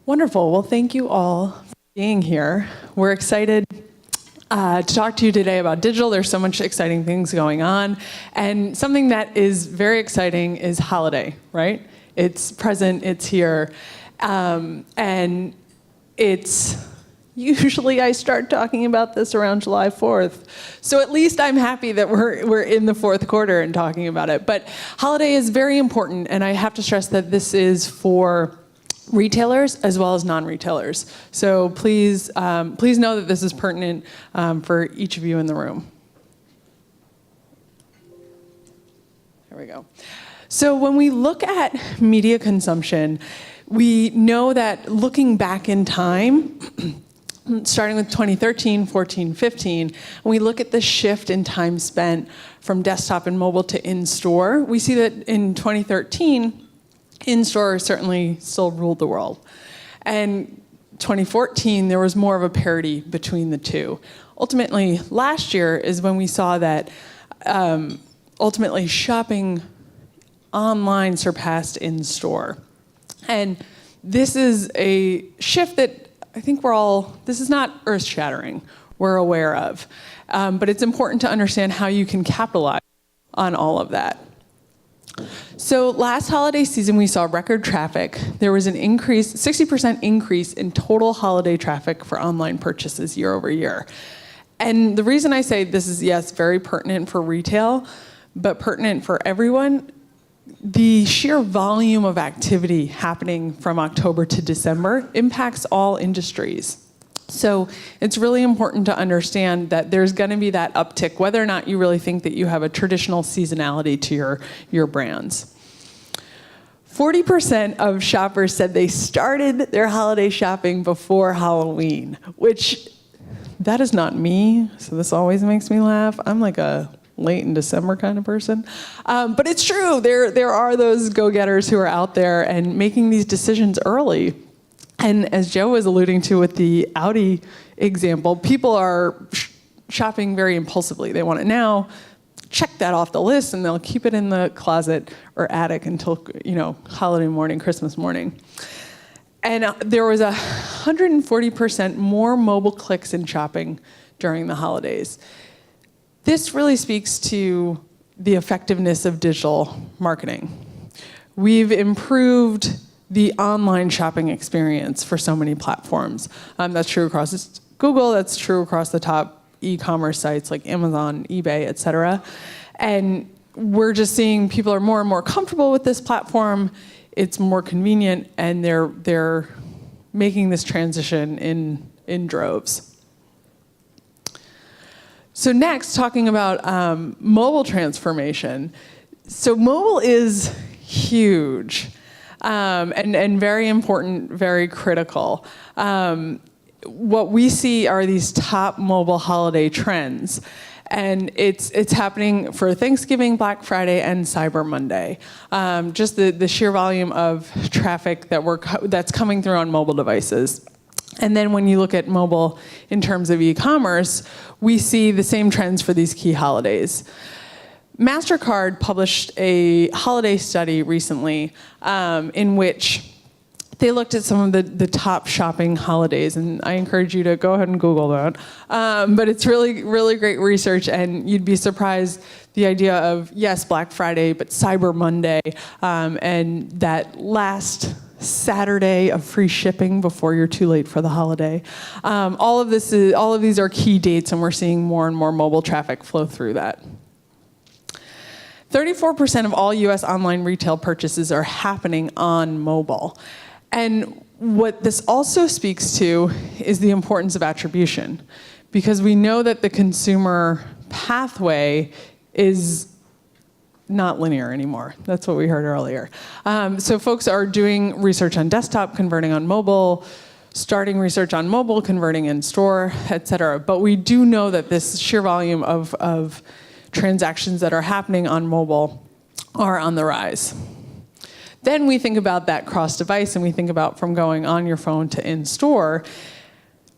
Wonderful. Well, thank you all for being here. We're excited to talk to you today about digital. There's so much exciting things going on. And something that is very exciting is holiday, right? It's present, it's here. And it's usually I start talking about this around July 4th. So at least I'm happy that we're in the fourth quarter and talking about it. But holiday is very important, and I have to stress that this is for retailers as well as non-retailers. So please know that this is pertinent for each of you in the room. There we go. So when we look at media consumption, we know that looking back in time, starting with 2013, 14, 15, when we look at the shift in time spent from desktop and mobile to in-store, we see that in 2013, in-store certainly still ruled the world. And 2014, there was more of a parity between the two. Ultimately, last year is when we saw that ultimately shopping online surpassed in-store. And this is a shift that I think this is not earth-shattering, we're aware of. But it's important to understand how you can capitalize on all of that. So last holiday season, we saw record traffic. There was an 60% increase in total holiday traffic for online purchases year over year. And the reason I say this is, yes, very pertinent for retail, but pertinent for everyone, the sheer volume of activity happening from October to December impacts all industries. So it's really important to understand that there's going to be that uptick, whether or not you really think that you have a traditional seasonality to your brands. 40% of shoppers said they started their holiday shopping before Halloween, which that is not me, so this always makes me laugh. I'm like a late in December kind of person. But it's true, there are those go-getters who are out there and making these decisions early. And as Joe was alluding to with the Audi example, people are shopping very impulsively. They want it now, check that off the list, and they'll keep it in the closet or attic until, holiday morning, Christmas morning. And there was 140% more mobile clicks in shopping during the holidays. This really speaks to the effectiveness of digital marketing. We've improved the online shopping experience for so many platforms. That's true across Google, that's true across the top e-commerce sites like Amazon, eBay, et cetera. And we're just seeing people are more and more comfortable with this platform. It's more convenient, and they're making this transition in droves. So next, talking about mobile transformation. So mobile is huge. And very important, very critical. What we see are these top mobile holiday trends. And it's happening for Thanksgiving, Black Friday, and Cyber Monday. Just the sheer volume of traffic that's coming through on mobile devices. And then when you look at mobile in terms of e-commerce, we see the same trends for these key holidays. MasterCard published a holiday study recently in which they looked at some of the top shopping holidays, and I encourage you to go ahead and Google that. But it's really, really great research, and you'd be surprised the idea of, yes, Black Friday, but Cyber Monday, and that last Saturday of free shipping before you're too late for the holiday. All of these are key dates, and we're seeing more and more mobile traffic flow through that. 34% of all US online retail purchases are happening on mobile. And what this also speaks to is the importance of attribution, because we know that the consumer pathway is not linear anymore. That's what we heard earlier. So folks are doing research on desktop, converting on mobile, starting research on mobile, converting in store, et cetera. But we do know that this sheer volume of transactions that are happening on mobile are on the rise. Then we think about that cross-device, and we think about from going on your phone to in-store.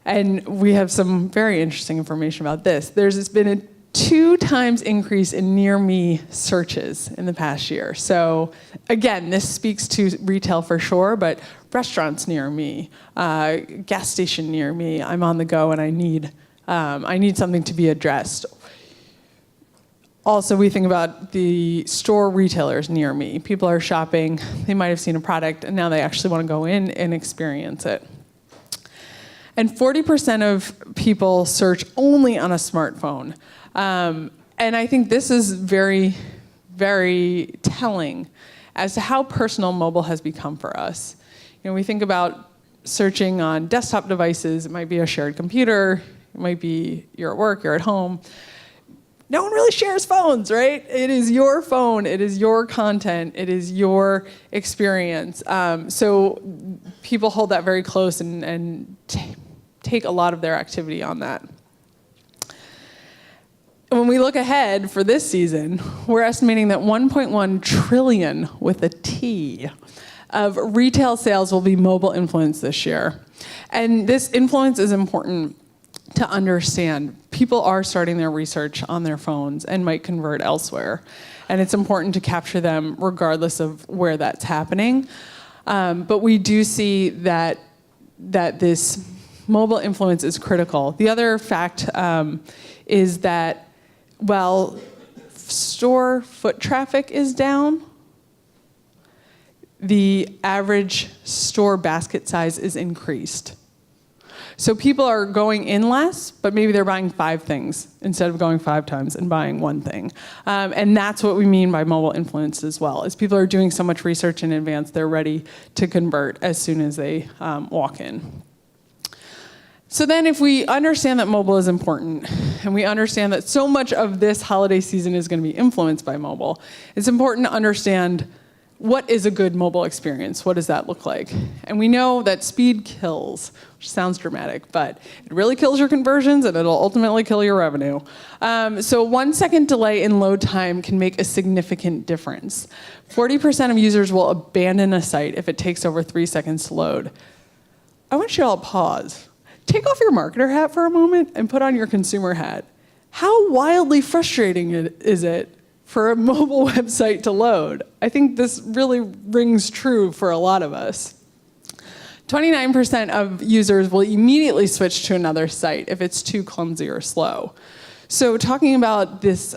And we have some very interesting information about this. There's been 2 times increase in near me searches in the past year. So again, this speaks to retail for sure, but restaurants near me, gas station near me, I'm on the go and I need something to be addressed. Also, we think about the store retailers near me. People are shopping, they might have seen a product, and now they actually want to go in and experience it. And 40% of people search only on a smartphone. And I think this is very, very telling as to how personal mobile has become for us. You know, we think about searching on desktop devices. It might be a shared computer. It might be you're at work, you're at home. No one really shares phones, right? It is your phone. It is your content. It is your experience. So people hold that very close and take a lot of their activity on that. When we look ahead for this season, we're estimating that 1.1 trillion with a T of retail sales will be mobile influence this year. And this influence is important to understand. People are starting their research on their phones and might convert elsewhere. And it's important to capture them regardless of where that's happening. But we do see that this mobile influence is critical. The other fact is that while store foot traffic is down, the average store basket size is increased. So people are going in less, but maybe they're buying 5 things instead of going 5 times and buying 1 thing. And that's what we mean by mobile influence as well, is people are doing so much research in advance, they're ready to convert as soon as they walk in. So then if we understand that mobile is important, and we understand that so much of this holiday season is going to be influenced by mobile, it's important to understand what is a good mobile experience? What does that look like? And we know that speed kills, which sounds dramatic, but it really kills your conversions and it'll ultimately kill your revenue. So 1 second delay in load time can make a significant difference. 40% of users will abandon a site if it takes over 3 seconds to load. I want you all to pause. Take off your marketer hat for a moment and put on your consumer hat. How wildly frustrating is it for a mobile website to load? I think this really rings true for a lot of us. 29% of users will immediately switch to another site if it's too clumsy or slow. So talking about this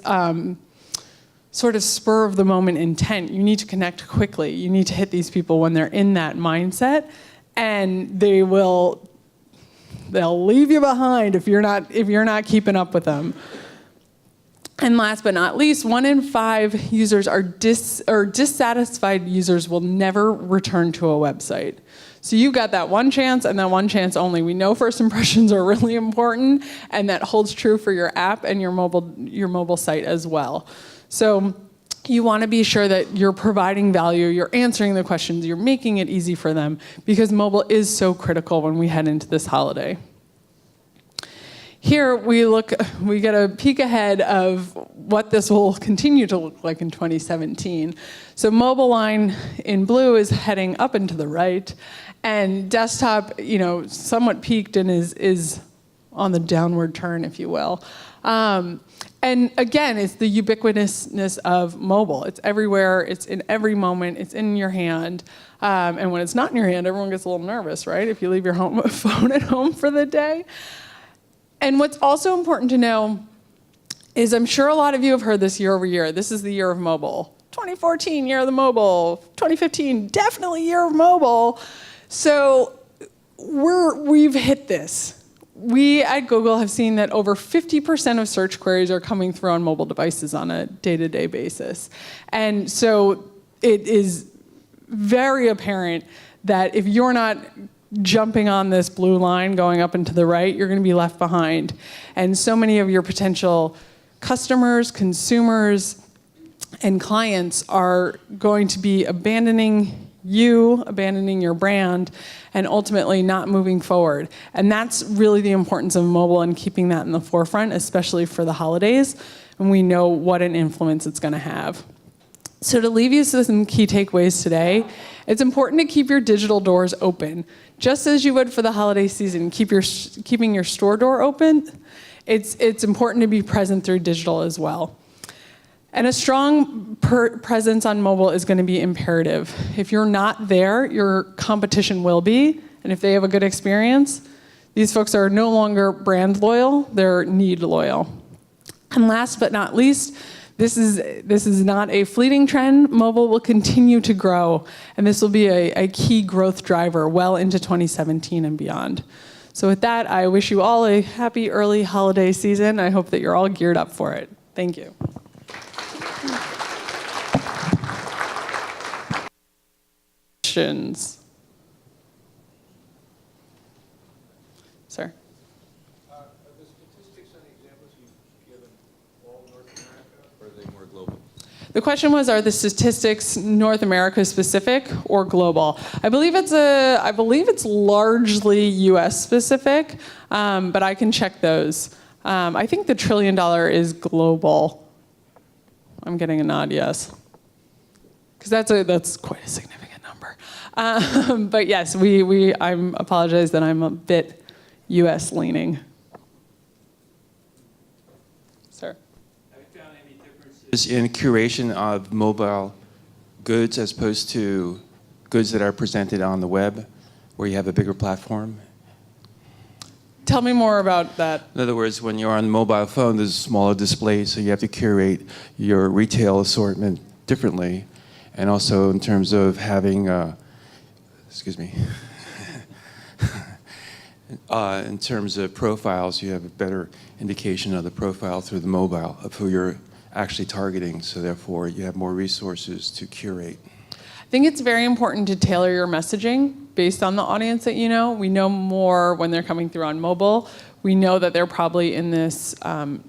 sort of spur of the moment intent, you need to connect quickly. You need to hit these people when they're in that mindset, and they'll leave you behind if you're not keeping up with them. And last but not least, 1 in 5 users are dissatisfied users will never return to a website. So you got that one chance and that one chance only. We know first impressions are really important, and that holds true for your app and your mobile site as well. So you want to be sure that you're providing value, you're answering the questions, you're making it easy for them, because mobile is so critical when we head into this holiday. Here we get a peek ahead of what this will continue to look like in 2017. So mobile line in blue is heading up and to the right, and desktop, somewhat peaked and is on the downward turn, if you will. And again, it's the ubiquitousness of mobile. It's everywhere, it's in every moment, it's in your hand. And when it's not in your hand, everyone gets a little nervous, right? If you leave your phone at home for the day. And what's also important to know is, I'm sure a lot of you have heard this year over year. This is the year of mobile. 2014, year of the mobile. 2015, definitely year of mobile. So we've hit this. We at Google have seen that over 50% of search queries are coming through on mobile devices on a day-to-day basis. And so it is very apparent that if you're not jumping on this blue line going up and to the right, you're going to be left behind. And so many of your potential customers, consumers, and clients are going to be abandoning you, abandoning your brand, and ultimately not moving forward. And that's really the importance of mobile and keeping that in the forefront, especially for the holidays, and we know what an influence it's going to have. So to leave you with some key takeaways today, it's important to keep your digital doors open. Just as you would for the holiday season, keeping your store door open, It's important to be present through digital as well. And a strong presence on mobile is going to be imperative. If you're not there, your competition will be. And if they have a good experience, these folks are no longer brand loyal, they're need loyal. And last but not least, this is not a fleeting trend. Mobile will continue to grow, and this will be a key growth driver well into 2017 and beyond. So with that, I wish you all a happy early holiday season. I hope that you're all geared up for it. Thank you. Questions? Sir? Are the statistics and examples you've given all North America, or are they more global? The question was, are the statistics North America specific or global? I believe it's largely US specific, but I can check those. I think the $1 trillion is global. I'm getting a nod, yes. Because that's quite a significant number. But yes, I apologize that I'm a bit US leaning. Sir? Have you found any differences in curation of mobile goods as opposed to goods that are presented on the web, where you have a bigger platform? Tell me more about that. In other words, when you're on a mobile phone, there's a smaller display, so you have to curate your retail assortment differently. And also in terms of having, in terms of profiles, you have a better indication of the profile through the mobile of who you're actually targeting, so therefore you have more resources to curate. I think it's very important to tailor your messaging based on the audience that you know. We know more when they're coming through on mobile. We know that they're probably in this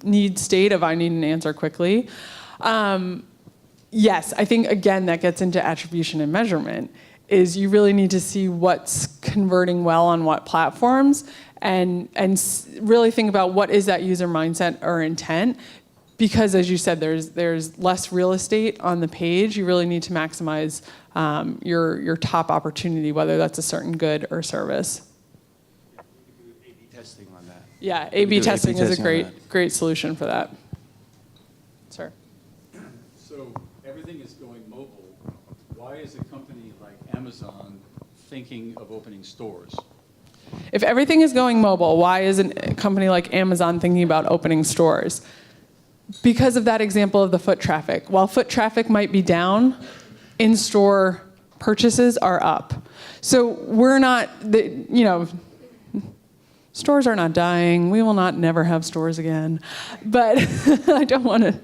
need state of I need an answer quickly. Yes, I think, again, that gets into attribution and measurement, is you really need to see what's converting well on what platforms and really think about what is that user mindset or intent. Because, as you said, there's less real estate on the page. You really need to maximize your top opportunity, whether that's a certain good or service. You could do A/B testing on that. Yeah, A/B testing is a great solution for that. Sir? So everything is going mobile. Why is a company like Amazon thinking of opening stores? If everything is going mobile, why is a company like Amazon thinking about opening stores? Because of that example of the foot traffic. While foot traffic might be down, in-store purchases are up. So we're not, stores are not dying. We will not never have stores again. But I don't want to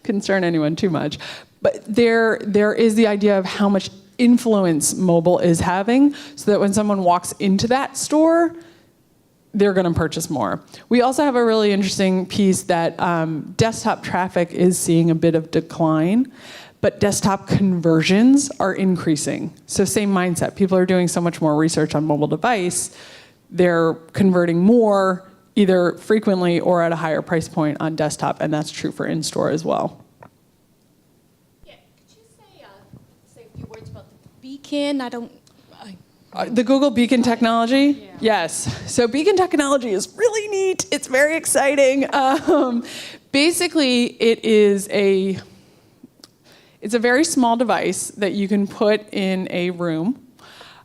concern anyone too much. But there is the idea of how much influence mobile is having, so that when someone walks into that store, they're going to purchase more. We also have a really interesting piece that desktop traffic is seeing a bit of decline, but desktop conversions are increasing. So same mindset. People are doing so much more research on mobile device. They're converting more, either frequently or at a higher price point on desktop, and that's true for in-store as well. Yeah, could you say a few words about the beacon? The Google Beacon technology? Yeah. Yes. So Beacon technology is really neat. It's very exciting. Basically, it's a very small device that you can put in a room.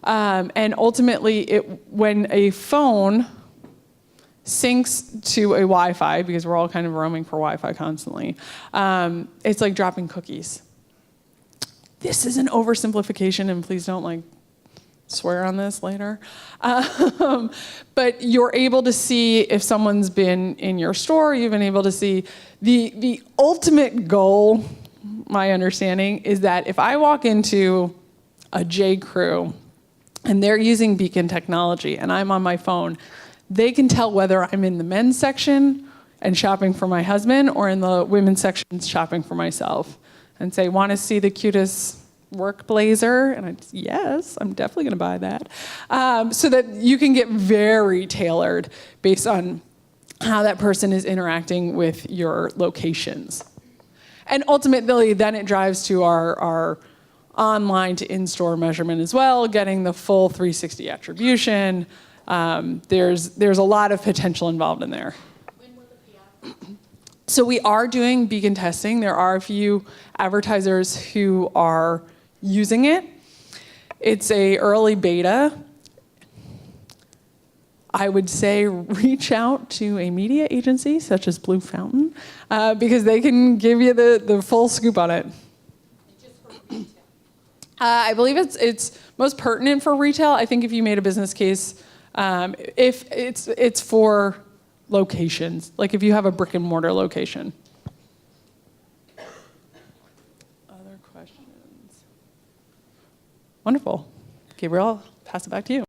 And ultimately, when a phone syncs to a Wi-Fi, because we're all kind of roaming for Wi-Fi constantly, it's like dropping cookies. This is an oversimplification, and please don't swear on this later. But you're able to see if someone's been in your store. You've been able to see the ultimate goal, my understanding, is that if I walk into a J. Crew and they're using Beacon technology and I'm on my phone, they can tell whether I'm in the men's section and shopping for my husband or in the women's section shopping for myself, and say, want to see the cutest work blazer? And yes, I'm definitely going to buy that. So that you can get very tailored based on how that person is interacting with your locations. And ultimately, then it drives to our online to in-store measurement as well, getting the full 360 attribution. There's a lot of potential involved in there. When will the So we are doing beacon testing. There are a few advertisers who are using it. It's a early beta. I would say reach out to a media agency such as Blue Fountain because they can give you the full scoop on it. I believe it's most pertinent for retail. I think if you made a business case, if it's for locations, like if you have a brick and mortar location. Other questions? Wonderful. Gabriel, I'll pass it back to you.